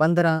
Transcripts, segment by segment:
15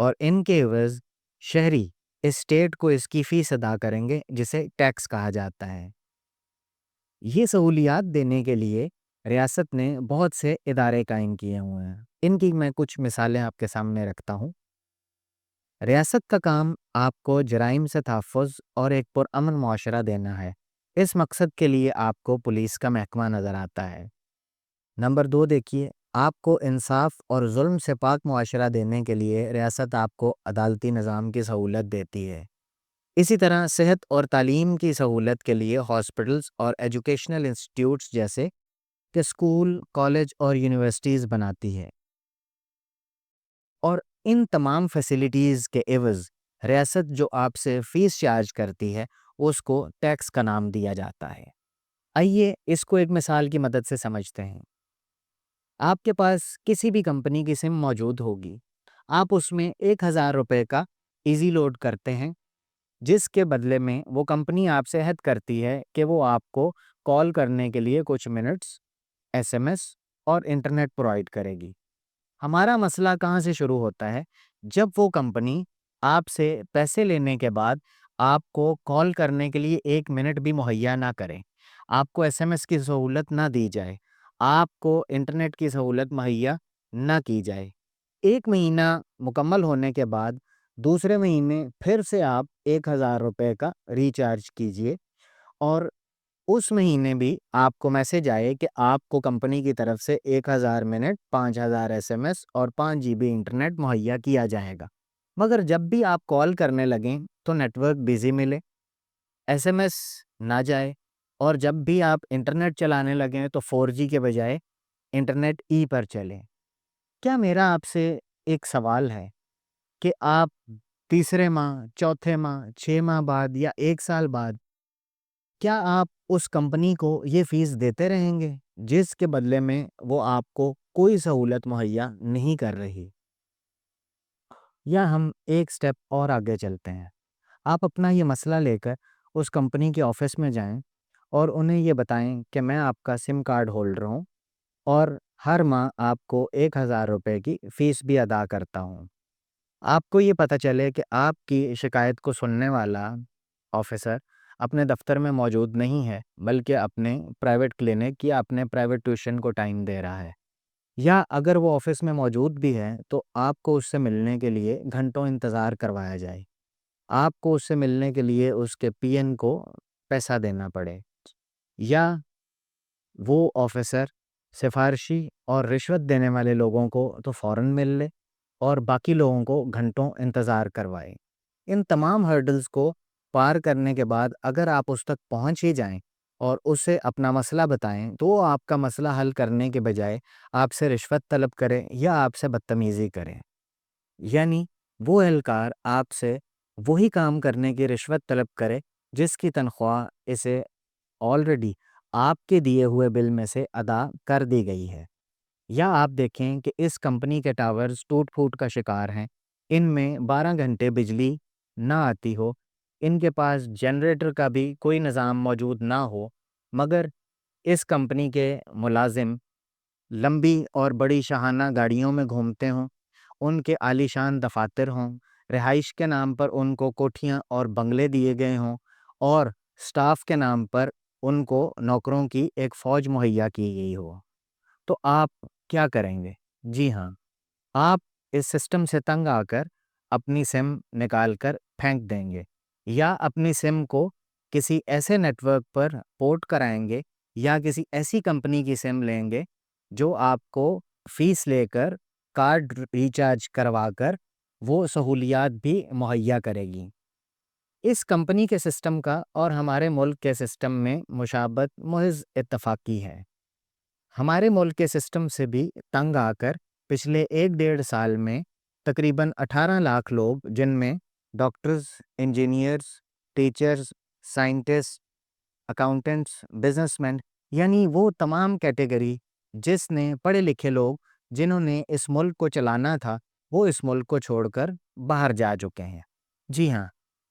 اور ان کے عوض شہری اسٹیٹ کو اس کی فیس ادا کریں گے جسے ٹیکس کہا جاتا ہے۔ یہ سہولیات دینے کے لیے ریاست نے بہت سے ادارے قائم کیے ہوئے ہیں۔ ان کی میں کچھ مثالیں آپ کے سامنے رکھتا ہوں۔ ریاست کا کام آپ کو جرائم سے تحفظ اور ایک پرامن معاشرہ دینا ہے۔ اس مقصد کے لیے آپ کو پولیس کا محکمہ نظر آتا ہے۔ نمبر 2 دیکھیے، آپ کو انصاف اور ظلم سے پاک معاشرہ دینے کے لیے ریاست آپ کو عدالتی نظام کی سہولت دیتی ہے۔ اسی طرح صحت اور تعلیم کی سہولت کے لیے ہاسپٹلز اور ایجوکیشنل انسٹیٹیوٹس جیسے کہ اسکول، کالج اور یونیورسٹیز بناتی ہے، اور ان تمام فیسلٹیز کے عوض ریاست جو آپ سے فیس چارج کرتی ہے اس کو ٹیکس کا نام دیا جاتا ہے۔ آئیے اس کو ایک مثال کی مدد سے سمجھتے ہیں۔ آپ کے پاس کسی بھی کمپنی کی سم موجود ہوگی، آپ اس میں 1000 روپے کا ایزی لوڈ کرتے ہیں، جس کے بدلے میں وہ کمپنی آپ سے عہد کرتی ہے کہ وہ آپ کو کال کرنے کے لیے کچھ منٹس، SMS اور انٹرنیٹ پرووائڈ کرے گی۔ ہمارا مسئلہ کہاں سے شروع ہوتا ہے؟ جب وہ کمپنی آپ سے پیسے لینے کے بعد آپ کو کال کرنے کے لیے 1 منٹ بھی مہیا نہ کرے، آپ کو SMS کی سہولت نہ دی جائے، آپ کو انٹرنیٹ کی سہولت مہیا نہ کی جائے۔ 1 مہینہ مکمل ہونے کے بعد دوسرے مہینے پھر سے آپ 1000 روپے کا ریچارج کیجئے، اور اس مہینے بھی آپ کو میسج آئے کہ آپ کو کمپنی کی طرف سے 1000 منٹ، 5000 SMS اور 5 GB انٹرنیٹ مہیا کیا جائے گا۔ مگر جب بھی آپ کال کرنے لگیں تو نیٹ ورک بیزی ملے، SMS نہ جائے، اور جب بھی آپ انٹرنیٹ چلانے لگیں تو 4G کے بجائے انٹرنیٹ ای پر چلے۔ کیا میرا آپ سے ایک سوال ہے کہ آپ تیسرے ماہ، چوتھے ماہ، 6 ماہ بعد یا 1 سال بعد کیا آپ اس کمپنی کو یہ فیس دیتے رہیں گے جس کے بدلے میں وہ آپ کو کوئی سہولت مہیا نہیں کر رہی؟ یا ہم ایک سٹیپ اور آگے چلتے ہیں، آپ اپنا یہ مسئلہ لے کر اس کمپنی کے آفس میں جائیں اور انہیں یہ بتائیں کہ میں آپ کا سم کارڈ ہولڈر ہوں اور ہر ماہ آپ کو 1000 روپے کی فیس بھی ادا کرتا ہوں۔ آپ کو یہ پتہ چلے کہ آپ کی شکایت کو سننے والا آفیسر اپنے دفتر میں موجود نہیں ہے، بلکہ اپنے پرائیویٹ کلینک یا اپنے پرائیویٹ ٹیوشن کو ٹائم دے رہا ہے، یا اگر وہ آفس میں موجود بھی ہے تو آپ کو اس سے ملنے کے لیے گھنٹوں انتظار کروایا جائے، آپ کو اس سے ملنے کے لیے اس کے PN کو پیسہ دینا پڑے، یا وہ آفیسر سفارشی اور رشوت دینے والے لوگوں کو تو فوراً مل لے اور باقی لوگوں کو گھنٹوں انتظار کروائے۔ ان تمام ہرڈلز کو پار کرنے کے بعد اگر آپ اس تک پہنچ ہی جائیں اور اسے اپنا مسئلہ بتائیں تو وہ آپ کا مسئلہ حل کرنے کے بجائے آپ سے رشوت طلب کرے یا آپ سے بدتمیزی کرے، یعنی وہ اہلکار آپ سے وہی کام کرنے کی رشوت طلب کرے جس کی تنخواہ اسے آلریڈی آپ کے دیے ہوئے بل میں سے ادا کر دی گئی ہے۔ یا آپ دیکھیں کہ اس کمپنی کے ٹاورز ٹوٹ پھوٹ کا شکار ہیں، ان میں 12 گھنٹے بجلی نہ آتی ہو، ان کے پاس جنریٹر کا بھی کوئی نظام موجود نہ ہو، مگر اس کمپنی کے ملازم لمبی اور بڑی شاہانہ گاڑیوں میں گھومتے ہوں، ان کے عالیشان دفاتر ہوں، رہائش کے نام پر ان کو کوٹھیاں اور بنگلے دیے گئے ہوں، اور سٹاف کے نام پر ان کو نوکروں کی ایک فوج مہیا کی گئی ہو، تو آپ کیا کریں گے؟ جی ہاں، آپ اس سسٹم سے تنگ آ کر اپنی سم نکال کر پھینک دیں گے، یا اپنی سم کو کسی ایسے نیٹ ورک پر پورٹ کرائیں گے، یا کسی ایسی کمپنی کی سم لیں گے جو آپ کو فیس لے کر کارڈ ریچارج کروا کر وہ سہولیات بھی مہیا کرے گی۔ اس کمپنی کے سسٹم کا اور ہمارے ملک کے سسٹم میں مشابہت محض اتفاقی ہے۔ ہمارے ملک کے سسٹم سے بھی تنگ آ کر پچھلے 1-1.5 سال میں تقریباً 18 لاکھ لوگ، جن میں doctors, engineers, teachers, scientist, accountants, business man, یعنی وہ تمام کیٹیگری جس نے پڑھے لکھے لوگ جنہوں نے اس ملک کو چلانا تھا وہ اس ملک کو چھوڑ کر باہر جا چکے ہیں۔ جی ہاں،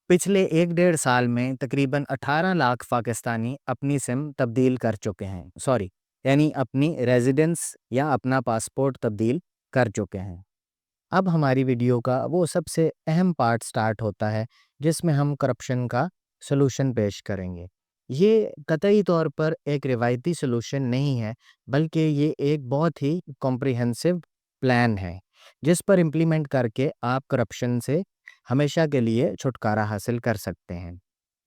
پچھلے 1-1.5 سال میں تقریباً 18 لاکھ پاکستانی اپنی سم تبدیل کر چکے ہیں، یعنی اپنی ریزیڈنس یا اپنا پاسپورٹ تبدیل کر چکے ہیں۔ اب ہماری ویڈیو کا وہ سب سے اہم پارٹ سٹارٹ ہوتا ہے جس میں ہم کرپشن کا سلوشن پیش کریں گے۔ یہ قطعی طور پر ایک روایتی سلوشن نہیں ہے، بلکہ یہ ایک بہت ہی کمپریہنسو پلان ہے جس پر امپلیمنٹ کر کے آپ کرپشن سے ہمیشہ کے لیے چھٹکارا حاصل کر سکتے ہیں۔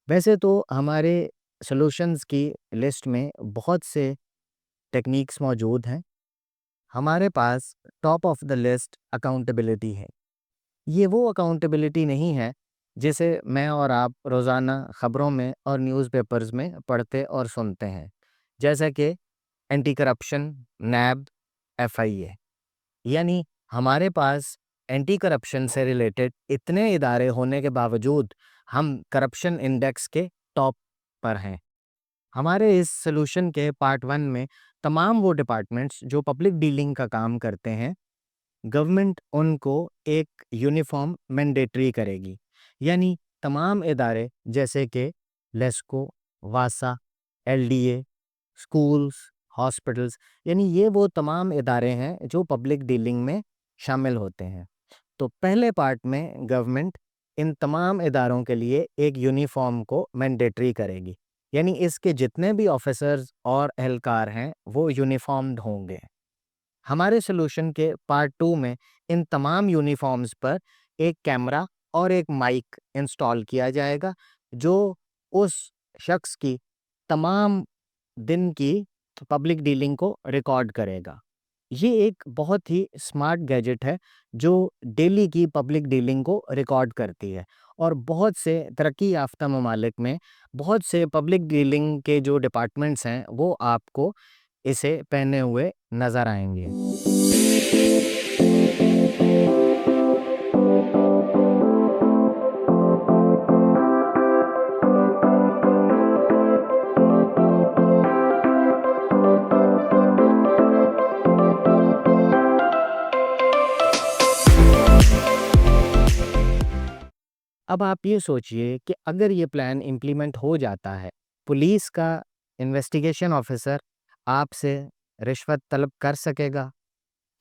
ویسے تو ہمارے سلوشنز کی لسٹ میں بہت سے ٹیکنیکس موجود ہیں۔ ہمارے پاس top of the list accountability ہے۔ یہ وہ اکاؤنٹیبلٹی نہیں ہے جسے میں اور آپ روزانہ خبروں میں اور نیوز پیپرز میں پڑھتے اور سنتے ہیں، جیسا کہ اینٹی کرپشن، نیب، FIA۔ یعنی ہمارے پاس اینٹی کرپشن سے ریلیٹڈ اتنے ادارے ہونے کے باوجود ہم کرپشن انڈیکس کے ٹاپ پر ہیں۔ ہمارے اس سلوشن کے پارٹ 1 میں تمام وہ ڈپارٹمنٹس جو پبلک ڈیلنگ کا کام کرتے ہیں، گورنمنٹ ان کو ایک یونیفارم مینڈیٹری کرے گی۔ یعنی تمام ادارے جیسے کہ لیسکو، واسا، LDA، اسکولز، ہاسپٹلز، یعنی یہ وہ تمام ادارے ہیں جو پبلک ڈیلنگ میں شامل ہوتے ہیں۔ تو پہلے پارٹ میں گورنمنٹ ان تمام اداروں کے لیے ایک یونیفارم کو مینڈیٹری کرے گی، یعنی اس کے جتنے بھی آفیسرز اور اہلکار ہیں وہ یونیفارمڈ ہوں گے۔ ہمارے سلوشن کے پارٹ 2 میں ان تمام یونیفارمز پر ایک کیمرہ اور ایک مائک انسٹال کیا جائے گا جو اس شخص کی تمام دن کی پبلک ڈیلنگ کو ریکارڈ کرے گا۔ یہ ایک بہت ہی اسمارٹ گیجٹ ہے جو ڈیلی کی پبلک ڈیلنگ کو ریکارڈ کرتی ہے، اور بہت سے ترقی یافتہ ممالک میں بہت سے پبلک ڈیلنگ کے جو ڈپارٹمنٹس ہیں وہ آپ کو اسے پہنے ہوئے نظر آئیں گے۔ اب آپ یہ سوچئے کہ اگر یہ پلان امپلیمنٹ ہو جاتا ہے، پولیس کا انویسٹیگیشن آفیسر آپ سے رشوت طلب کر سکے گا؟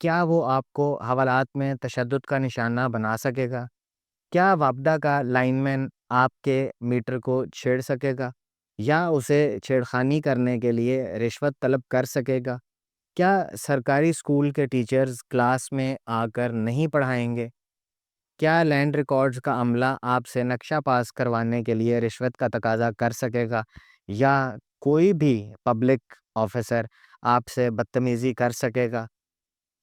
کیا وہ آپ کو حوالات میں تشدد کا نشانہ بنا سکے گا؟ کیا وابڈا کا لائن مین آپ کے میٹر کو چھیڑ سکے گا یا اسے چھیڑخانی کرنے کے لیے رشوت طلب کر سکے گا؟ کیا سرکاری اسکول کے ٹیچرز کلاس میں آ کر نہیں پڑھائیں گے؟ کیا لینڈ ریکارڈز کا عملہ آپ سے نقشہ پاس کروانے کے لیے رشوت کا تقاضا کر سکے گا؟ یا کوئی بھی پبلک آفیسر آپ سے بدتمیزی کر سکے گا؟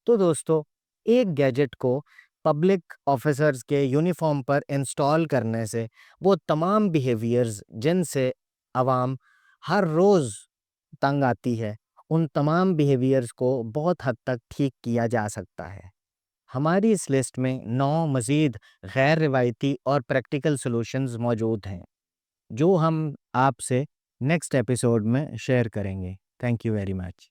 تو دوستو، ایک گیجٹ کو پبلک آفیسرز کے یونیفارم پر انسٹال کرنے سے وہ تمام بیہیویئرز جن سے عوام ہر روز تنگ آتی ہے، ان تمام بیہیویئرز کو بہت حد تک ٹھیک کیا جا سکتا ہے۔ ہماری اس لسٹ میں 9 مزید غیر روایتی اور پریکٹیکل سلوشنز موجود ہیں جو ہم آپ سے نیکسٹ ایپیسوڈ میں شیئر کریں گے۔ Thank you very much.